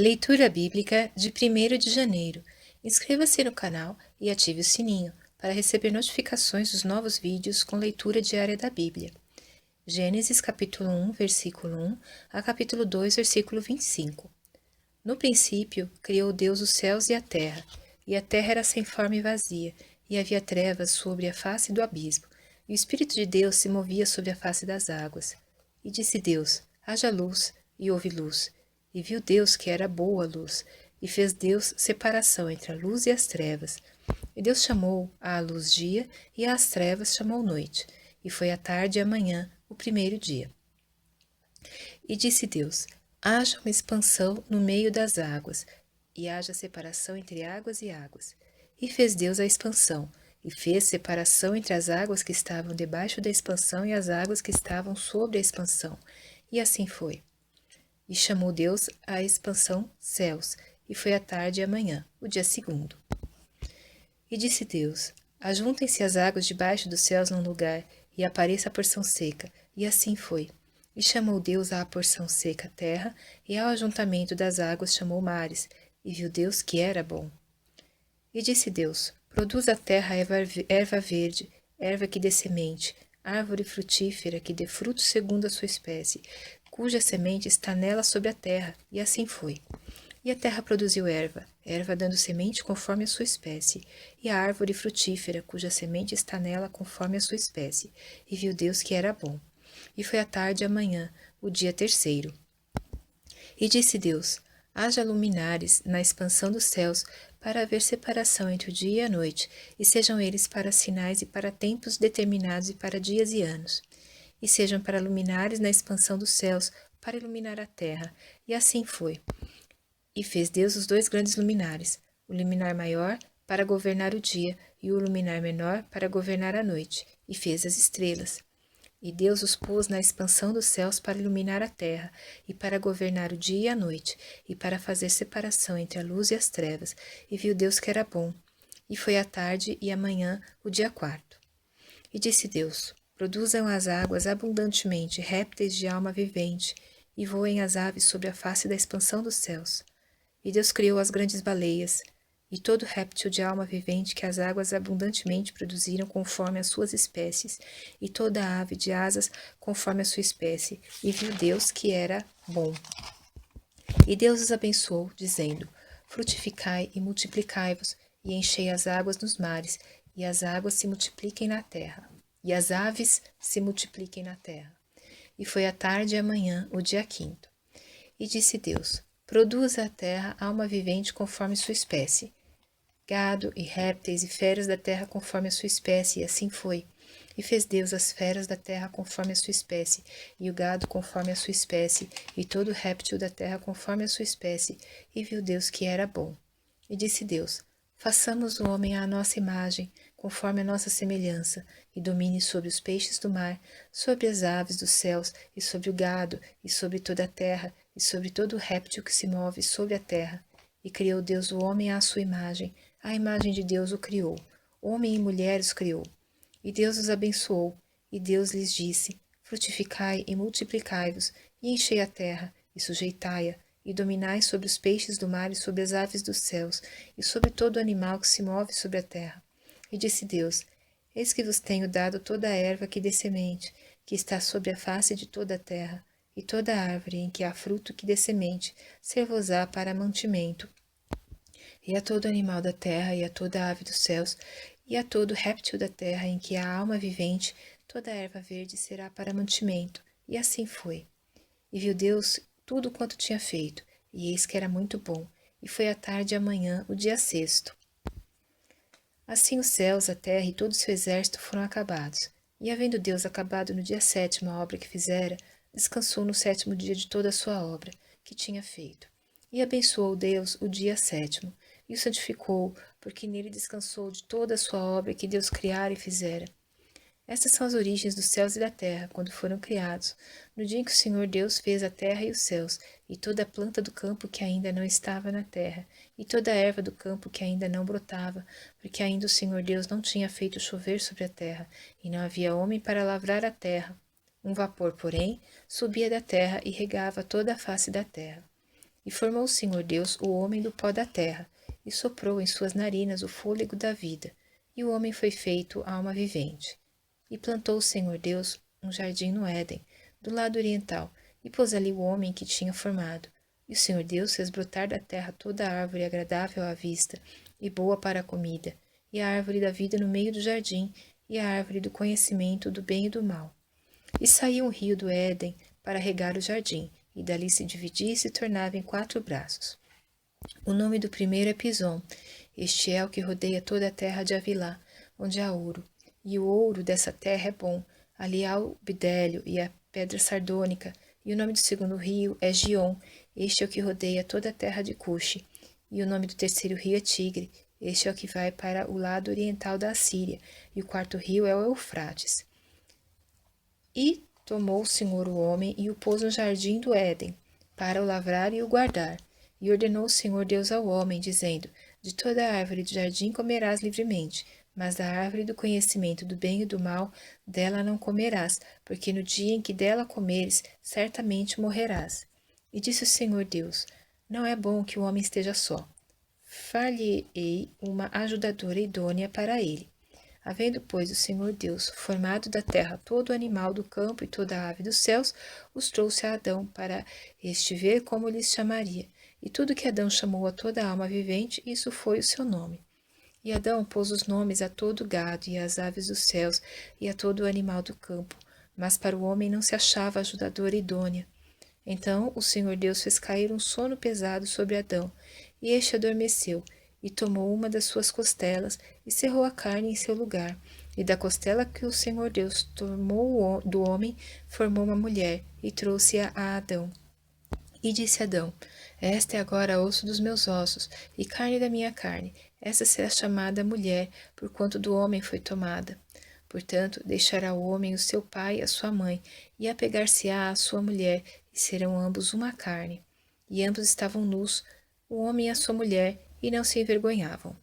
Leitura Bíblica de 1º de janeiro. Inscreva-se no canal e ative o sininho para receber notificações dos novos vídeos com leitura diária da Bíblia. Gênesis capítulo 1, versículo 1 a capítulo 2, versículo 25. No princípio, criou Deus os céus e a terra era sem forma e vazia, e havia trevas sobre a face do abismo, e o Espírito de Deus se movia sobre a face das águas. E disse Deus: haja luz, e houve luz. E viu Deus que era boa a luz, e fez Deus separação entre a luz e as trevas. E Deus chamou à luz dia, e às trevas chamou noite. E foi a tarde e a manhã, o primeiro dia. E disse Deus: haja uma expansão no meio das águas, e haja separação entre águas e águas. E fez Deus a expansão, e fez separação entre as águas que estavam debaixo da expansão e as águas que estavam sobre a expansão. E assim foi. E chamou Deus a expansão céus, e foi a tarde e a manhã, o dia segundo. E disse Deus: ajuntem-se as águas debaixo dos céus num lugar, e apareça a porção seca. E assim foi. E chamou Deus à porção seca terra, e ao ajuntamento das águas chamou mares, e viu Deus que era bom. E disse Deus: produz a terra erva verde, erva que dê semente, árvore frutífera que dê fruto segundo a sua espécie, cuja semente está nela sobre a terra, e assim foi. E a terra produziu erva dando semente conforme a sua espécie, e a árvore frutífera, cuja semente está nela conforme a sua espécie, e viu Deus que era bom. E foi a tarde e a manhã, o dia terceiro. E disse Deus: haja luminares na expansão dos céus, para haver separação entre o dia e a noite, e sejam eles para sinais e para tempos determinados e para dias e anos. E sejam para luminares na expansão dos céus, para iluminar a terra. E assim foi. E fez Deus os 2 grandes luminares, o luminar maior para governar o dia, e o luminar menor para governar a noite, e fez as estrelas. E Deus os pôs na expansão dos céus para iluminar a terra, e para governar o dia e a noite, e para fazer separação entre a luz e as trevas. E viu Deus que era bom. E foi a tarde e a manhã, o dia quarto. E disse Deus: produzam as águas abundantemente répteis de alma vivente, e voem as aves sobre a face da expansão dos céus. E Deus criou as grandes baleias, e todo réptil de alma vivente que as águas abundantemente produziram conforme as suas espécies, e toda ave de asas conforme a sua espécie, e viu Deus que era bom. E Deus os abençoou, dizendo: frutificai e multiplicai-vos, e enchei as águas nos mares, e as águas se multipliquem na terra, e as aves se multipliquem na terra. E foi a tarde e a manhã, o dia quinto. E disse Deus: produza a terra alma vivente conforme sua espécie, gado e répteis e feras da terra conforme a sua espécie, e assim foi. E fez Deus as feras da terra conforme a sua espécie, e o gado conforme a sua espécie, e todo réptil da terra conforme a sua espécie, e viu Deus que era bom. E disse Deus: façamos o homem à nossa imagem, conforme a nossa semelhança, e domine sobre os peixes do mar, sobre as aves dos céus, e sobre o gado, e sobre toda a terra, e sobre todo réptil que se move sobre a terra. E criou Deus o homem à sua imagem, a imagem de Deus o criou, homem e mulher os criou. E Deus os abençoou, e Deus lhes disse: frutificai e multiplicai-vos, e enchei a terra, e sujeitai-a, e dominai sobre os peixes do mar e sobre as aves dos céus, e sobre todo animal que se move sobre a terra. E disse Deus: eis que vos tenho dado toda a erva que dê semente, que está sobre a face de toda a terra, e toda árvore em que há fruto que dê semente, ser-vos-á para mantimento. E a todo animal da terra, e a toda ave dos céus, e a todo réptil da terra em que há alma vivente, toda erva verde será para mantimento. E assim foi. E viu Deus tudo quanto tinha feito, e eis que era muito bom. E foi a tarde e a manhã, o dia sexto. Assim os céus, a terra e todo o seu exército foram acabados. E havendo Deus acabado no dia sétimo a obra que fizera, descansou no sétimo dia de toda a sua obra, que tinha feito. E abençoou Deus o dia sétimo, e o santificou, porque nele descansou de toda a sua obra que Deus criara e fizera. Estas são as origens dos céus e da terra, quando foram criados, no dia em que o Senhor Deus fez a terra e os céus, e toda a planta do campo que ainda não estava na terra, e toda a erva do campo que ainda não brotava, porque ainda o Senhor Deus não tinha feito chover sobre a terra, e não havia homem para lavrar a terra. Um vapor, porém, subia da terra e regava toda a face da terra. E formou o Senhor Deus o homem do pó da terra, e soprou em suas narinas o fôlego da vida, e o homem foi feito alma vivente. E plantou o Senhor Deus um jardim no Éden, do lado oriental, e pôs ali o homem que tinha formado. E o Senhor Deus fez brotar da terra toda a árvore agradável à vista, e boa para a comida, e a árvore da vida no meio do jardim, e a árvore do conhecimento do bem e do mal. E saiu um rio do Éden para regar o jardim, e dali se dividia e se tornava em 4 braços. O nome do primeiro é Pison. Este é o que rodeia toda a terra de Avilá, onde há ouro. E o ouro dessa terra é bom. Ali há o bidélio e a pedra sardônica. E o nome do segundo rio é Gion. Este é o que rodeia toda a terra de Cuxi. E o nome do terceiro rio é Tigre. Este é o que vai para o lado oriental da Assíria. E o quarto rio é o Eufrates. E tomou o Senhor o homem e o pôs no jardim do Éden, para o lavrar e o guardar. E ordenou o Senhor Deus ao homem, dizendo: De toda a árvore do jardim comerás livremente, mas da árvore do conhecimento do bem e do mal, dela não comerás, porque no dia em que dela comeres, certamente morrerás. E disse o Senhor Deus: Não é bom que o homem esteja só. Far-lhe-ei uma ajudadora idônea para ele. Havendo, pois, o Senhor Deus formado da terra todo animal do campo e toda a ave dos céus, os trouxe a Adão para este ver como lhes chamaria. E tudo que Adão chamou a toda a alma vivente, isso foi o seu nome. E Adão pôs os nomes a todo o gado e às aves dos céus e a todo o animal do campo. Mas para o homem não se achava ajudadora idônea. Então o Senhor Deus fez cair um sono pesado sobre Adão, e este adormeceu, e tomou uma das suas costelas, e cerrou a carne em seu lugar. E da costela que o Senhor Deus tomou do homem, formou uma mulher, e trouxe-a a Adão. E disse Adão: Esta é agora osso dos meus ossos, e carne da minha carne. Esta será chamada mulher, porquanto do homem foi tomada. Portanto, deixará o homem o seu pai e a sua mãe, e apegar-se-á à sua mulher, e serão ambos uma carne. E ambos estavam nus, o homem e a sua mulher, e não se envergonhavam.